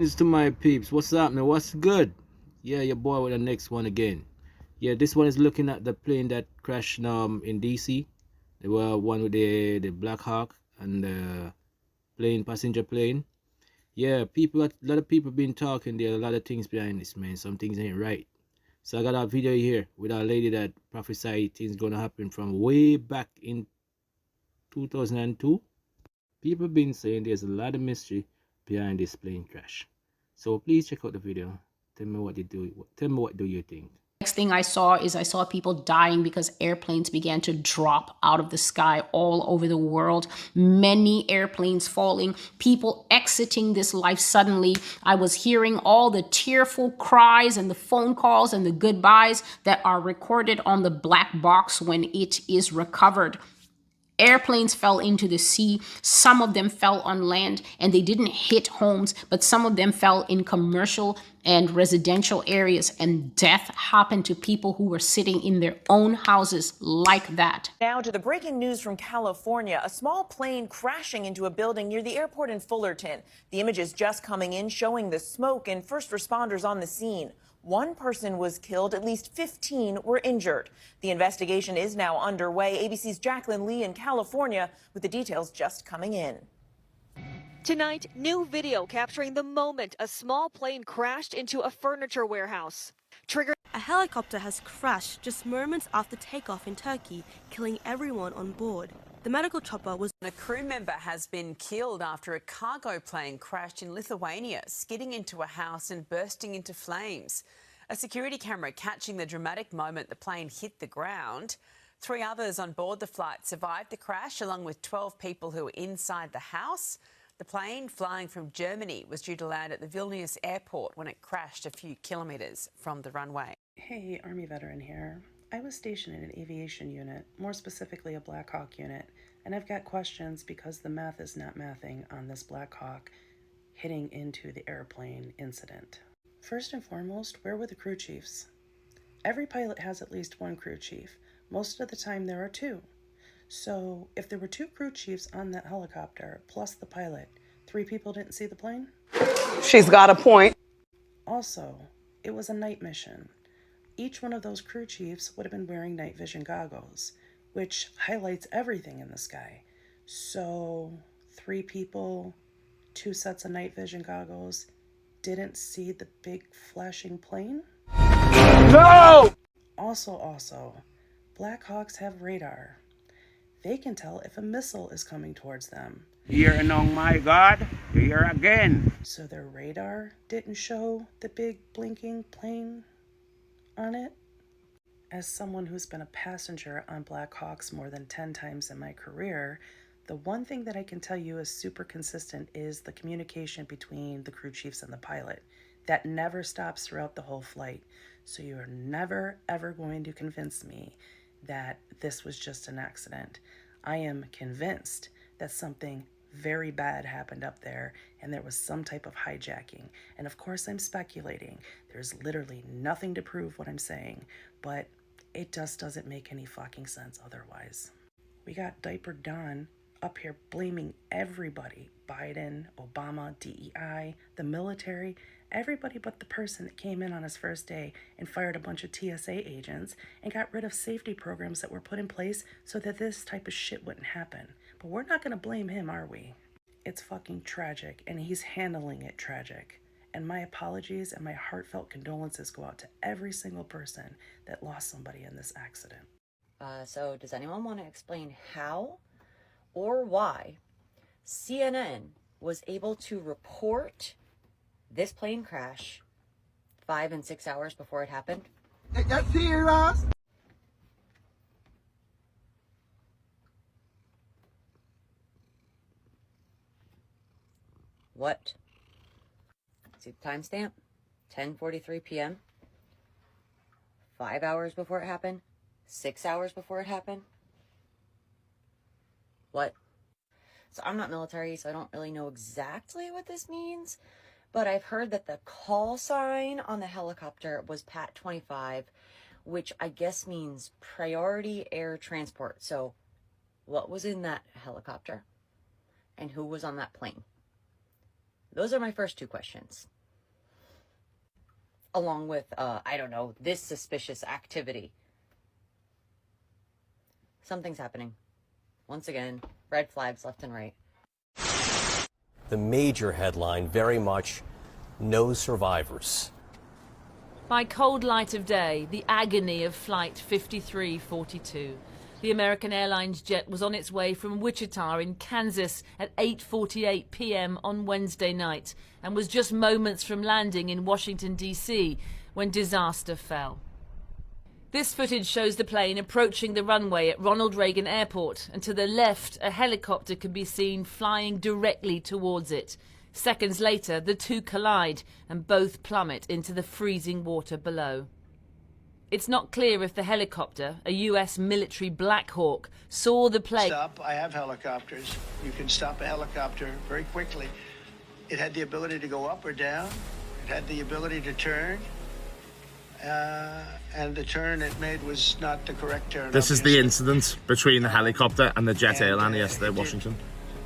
Thanks to my peeps. What's up, man? What's good? Yeah, your boy with the next one again. Yeah, this one is looking at the plane that crashed in DC. They were one with the Black Hawk and the plane passenger plane. Yeah, a lot of people been talking. There are a lot of things behind this, man. Some things ain't right. So I got a video here with a lady that prophesied things gonna happen from way back in 2002. People been saying there's a lot of mystery behind this plane crash. So please check out the video. Tell me what you do. Tell me what do you think. Next thing I saw people dying because airplanes began to drop out of the sky all over the world. Many airplanes falling, people exiting this life suddenly. I was hearing all the tearful cries and the phone calls and the goodbyes that are recorded on the black box when it is recovered. Airplanes fell into the sea. Some of them fell on land and they didn't hit homes, but some of them fell in commercial and residential areas, and death happened to people who were sitting in their own houses like that. Now to the breaking news from California. A small plane crashing into a building near the airport in Fullerton. The images just coming in showing the smoke and first responders on the scene. One person was killed, at least 15 were injured. The investigation is now underway. ABC's Jacqueline Lee in California with the details just coming in. Tonight, new video capturing the moment a small plane crashed into a furniture warehouse. A helicopter has crashed just moments after takeoff in Turkey, killing everyone on board. The medical chopper was... A crew member has been killed after a cargo plane crashed in Lithuania, skidding into a house and bursting into flames. A security camera catching the dramatic moment the plane hit the ground. 3 others on board the flight survived the crash, along with 12 people who were inside the house. The plane, flying from Germany, was due to land at the Vilnius airport when it crashed a few kilometres from the runway. Hey, Army veteran here. I was stationed in an aviation unit, more specifically a Black Hawk unit, and I've got questions because the math is not mathing on this Black Hawk hitting into the airplane incident. First and foremost, where were the crew chiefs? Every pilot has at least one crew chief. Most of the time there are 2. So if there were 2 crew chiefs on that helicopter, plus the pilot, 3 people didn't see the plane? She's got a point. Also, it was a night mission. Each one of those crew chiefs would have been wearing night vision goggles, which highlights everything in the sky. So 3 people, 2 sets of night vision goggles, didn't see the big flashing plane? No! Also, Black Hawks have radar. They can tell if a missile is coming towards them. Here and oh my God, here again. So their radar didn't show the big blinking plane on it? As someone who's been a passenger on Black Hawks more than 10 times in my career, the one thing that I can tell you is super consistent is the communication between the crew chiefs and the pilot. That never stops throughout the whole flight. So you're never, ever going to convince me that this was just an accident. I am convinced that something very bad happened up there and there was some type of hijacking. And of course I'm speculating. There's literally nothing to prove what I'm saying, but it just doesn't make any fucking sense otherwise. We got Diaper Don up here blaming everybody. Biden, Obama, DEI, the military, everybody but the person that came in on his first day and fired a bunch of TSA agents and got rid of safety programs that were put in place so that this type of shit wouldn't happen. But we're not going to blame him, are we? It's fucking tragic, and he's handling it tragic. And my apologies and my heartfelt condolences go out to every single person that lost somebody in this accident. So does anyone want to explain how or why CNN was able to report this plane crash 5 and 6 hours before it happened? That's serious. What? See the timestamp? 10:43 p.m. 5 hours before it happened? 6 hours before it happened? What? So I'm not military, so I don't really know exactly what this means, but I've heard that the call sign on the helicopter was PAT 25, which I guess means priority air transport. So what was in that helicopter? And who was on that plane? Those are my first two questions. Along with, I don't know, this suspicious activity. Something's happening. Once again, red flags left and right. The major headline, very much, no survivors. By cold light of day, the agony of Flight 5342. The American Airlines jet was on its way from Wichita in Kansas at 8:48 p.m. on Wednesday night and was just moments from landing in Washington, D.C. when disaster fell. This footage shows the plane approaching the runway at Ronald Reagan Airport, and to the left, a helicopter can be seen flying directly towards it. Seconds later, the two collide and both plummet into the freezing water below. It's not clear if the helicopter, a U.S. military Black Hawk, saw the plane. Stop. I have helicopters. You can stop a helicopter very quickly. It had the ability to go up or down. It had the ability to turn. And the turn it made was not the correct turn. This is the incident between the helicopter and the jet airliner yesterday at Washington.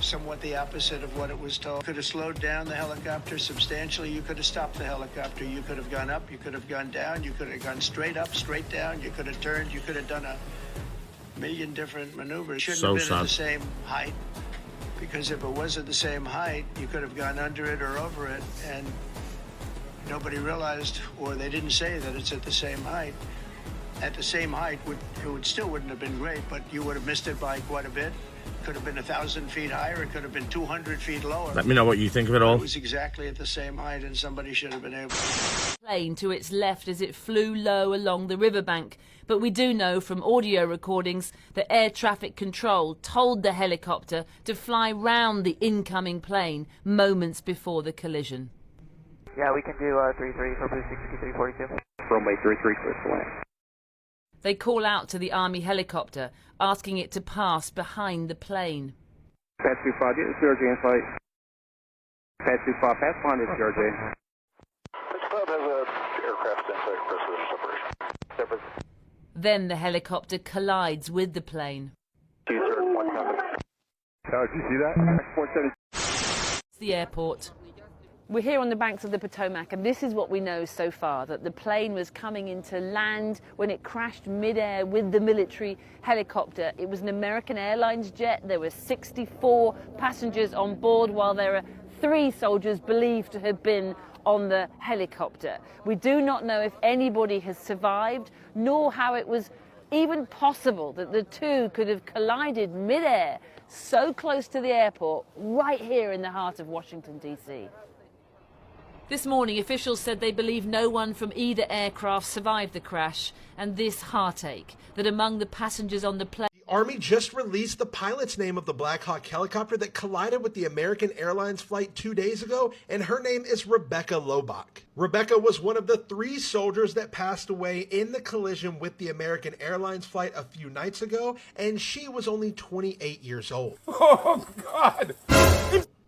Somewhat the opposite of what it was told. You could have slowed down the helicopter substantially. You could have stopped the helicopter. You could have gone up. You could have gone down. You could have gone straight up, straight down. You could have turned. You could have done a million different maneuvers. Shouldn't have been at the same height, because if it was at the same height, you could have gone under it or over it, and nobody realized, or they didn't say that it's at the same height. At the same height, it still wouldn't have been great, but you would have missed it by quite a bit. Could have been 1,000 feet higher. It could have been 200 feet lower. Let me know what you think of it all. It was exactly at the same height, and somebody should have been able. Plane to its left as it flew low along the riverbank. But we do know from audio recordings that air traffic control told the helicopter to fly round the incoming plane moments before the collision. Yeah, we can do 33 for Blue 6342. Runway 33 clear for land. They call out to the Army helicopter, asking it to pass behind the plane. Pass 25, get the CRJ in flight. Pass 25, pass behind the CRJ. This club has an aircraft in flight for separation. Then the helicopter collides with the plane. Did you see that? It's the airport. We're here on the banks of the Potomac, and this is what we know so far, that the plane was coming into land when it crashed midair with the military helicopter. It was an American Airlines jet. There were 64 passengers on board, while there are 3 soldiers believed to have been on the helicopter. We do not know if anybody has survived, nor how it was even possible that the two could have collided midair so close to the airport, right here in the heart of Washington, D.C. This morning, officials said they believe no one from either aircraft survived the crash, and this heartache, that among the passengers on the plane... The Army just released the pilot's name of the Black Hawk helicopter that collided with the American Airlines flight 2 days ago, and her name is Rebecca Lobach. Rebecca was one of the 3 soldiers that passed away in the collision with the American Airlines flight a few nights ago, and she was only 28 years old. Oh, God!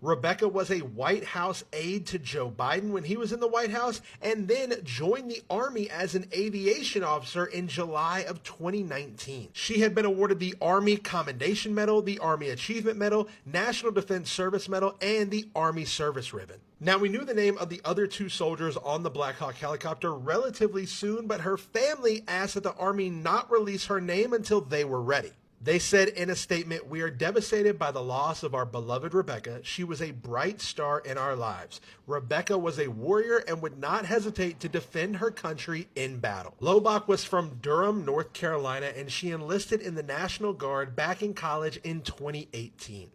Rebecca was a White House aide to Joe Biden when he was in the White House, and then joined the Army as an aviation officer in July of 2019. She had been awarded the Army Commendation Medal, the Army Achievement Medal, National Defense Service Medal, and the Army Service Ribbon. Now, we knew the name of the other 2 soldiers on the Black Hawk helicopter relatively soon, but her family asked that the Army not release her name until they were ready. They said in a statement, "We are devastated by the loss of our beloved Rebecca. She was a bright star in our lives. Rebecca was a warrior and would not hesitate to defend her country in battle." Lobach was from Durham, North Carolina, and she enlisted in the National Guard back in college in 2018.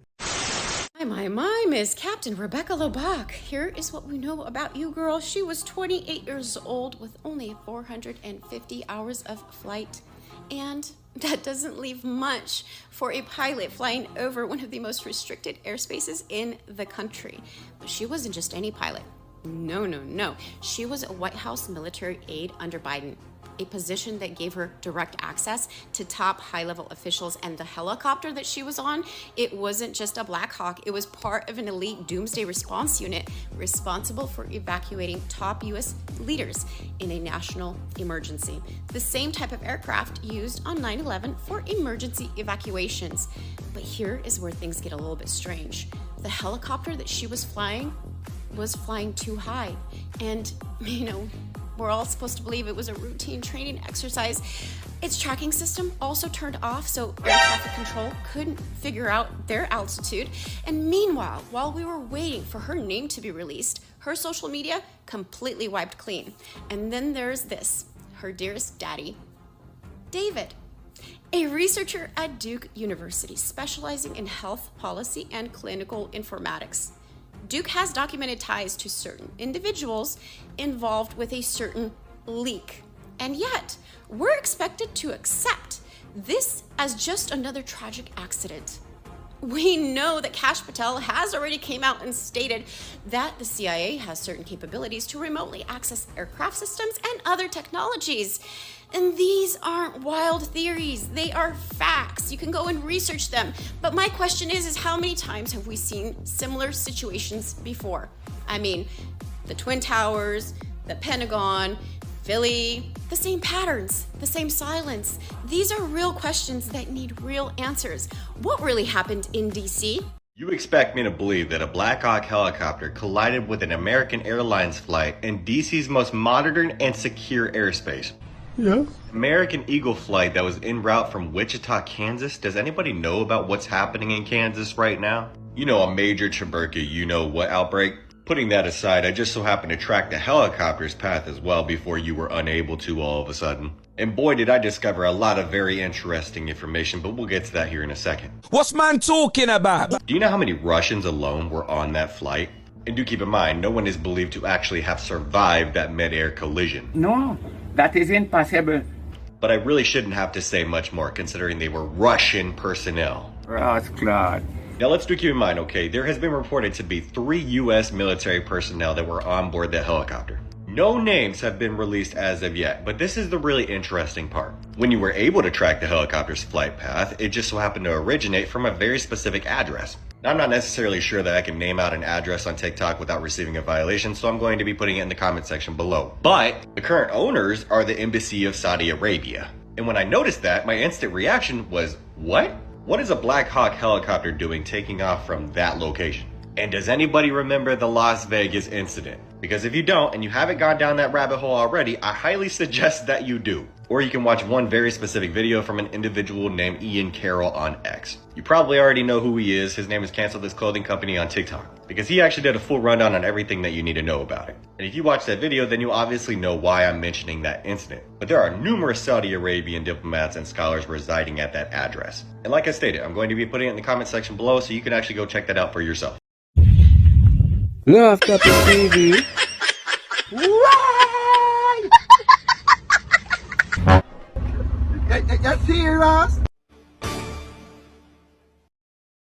My, Miss Captain Rebecca Lobach. Here is what we know about you, girl. She was 28 years old with only 450 hours of flight. And that doesn't leave much for a pilot flying over one of the most restricted airspaces in the country. But she wasn't just any pilot. No. She was a White House military aide under Biden, a position that gave her direct access to top high-level officials. And the helicopter that she was on, it wasn't just a Black Hawk. It was part of an elite doomsday response unit responsible for evacuating top U.S. leaders in a national emergency. The same type of aircraft used on 9/11 for emergency evacuations. But here is where things get a little bit strange. The helicopter that she was flying was flying too high. And, we're all supposed to believe it was a routine training exercise. Its tracking system also turned off, so air traffic control couldn't figure out their altitude. And meanwhile, while we were waiting for her name to be released, her social media completely wiped clean. And then there's this, her dearest daddy, David, a researcher at Duke University specializing in health policy and clinical informatics. Duke has documented ties to certain individuals involved with a certain leak. And yet, we're expected to accept this as just another tragic accident. We know that Kash Patel has already came out and stated that the CIA has certain capabilities to remotely access aircraft systems and other technologies. And these aren't wild theories, they are facts. You can go and research them. But my question is how many times have we seen similar situations before? I mean, the Twin Towers, the Pentagon, Philly, the same patterns, the same silence. These are real questions that need real answers. What really happened in DC? You expect me to believe that a Black Hawk helicopter collided with an American Airlines flight in DC's most modern and secure airspace? Yeah. American Eagle flight that was en route from Wichita, Kansas. Does anybody know about what's happening in Kansas right now? A major Chiburka, what outbreak? Putting that aside, I just so happened to track the helicopter's path as well before you were unable to all of a sudden. And boy, did I discover a lot of very interesting information, but we'll get to that here in a second. What's man talking about? Do you know how many Russians alone were on that flight? And do keep in mind, no one is believed to actually have survived that mid-air collision. No, that is impossible. But I really shouldn't have to say much more, considering they were Russian personnel. Rascal. Now let's do keep in mind, okay, there has been reported to be 3 U.S. military personnel that were on board that helicopter. No names have been released as of yet, but this is the really interesting part. When you were able to track the helicopter's flight path, it just so happened to originate from a very specific address. Now, I'm not necessarily sure that I can name out an address on TikTok without receiving a violation, so I'm going to be putting it in the comment section below. But the current owners are the Embassy of Saudi Arabia. And when I noticed that, my instant reaction was, what? What is a Black Hawk helicopter doing taking off from that location? And does anybody remember the Las Vegas incident? Because if you don't, and you haven't gone down that rabbit hole already, I highly suggest that you do. Or you can watch one very specific video from an individual named Ian Carroll on X. You probably already know who he is. His name is Cancel This Clothing Company on TikTok. Because he actually did a full rundown on everything that you need to know about it. And if you watch that video, then you obviously know why I'm mentioning that incident. But there are numerous Saudi Arabian diplomats and scholars residing at that address. And like I stated, I'm going to be putting it in the comment section below so you can actually go check that out for yourself. Love Copy TV. Right! You serious?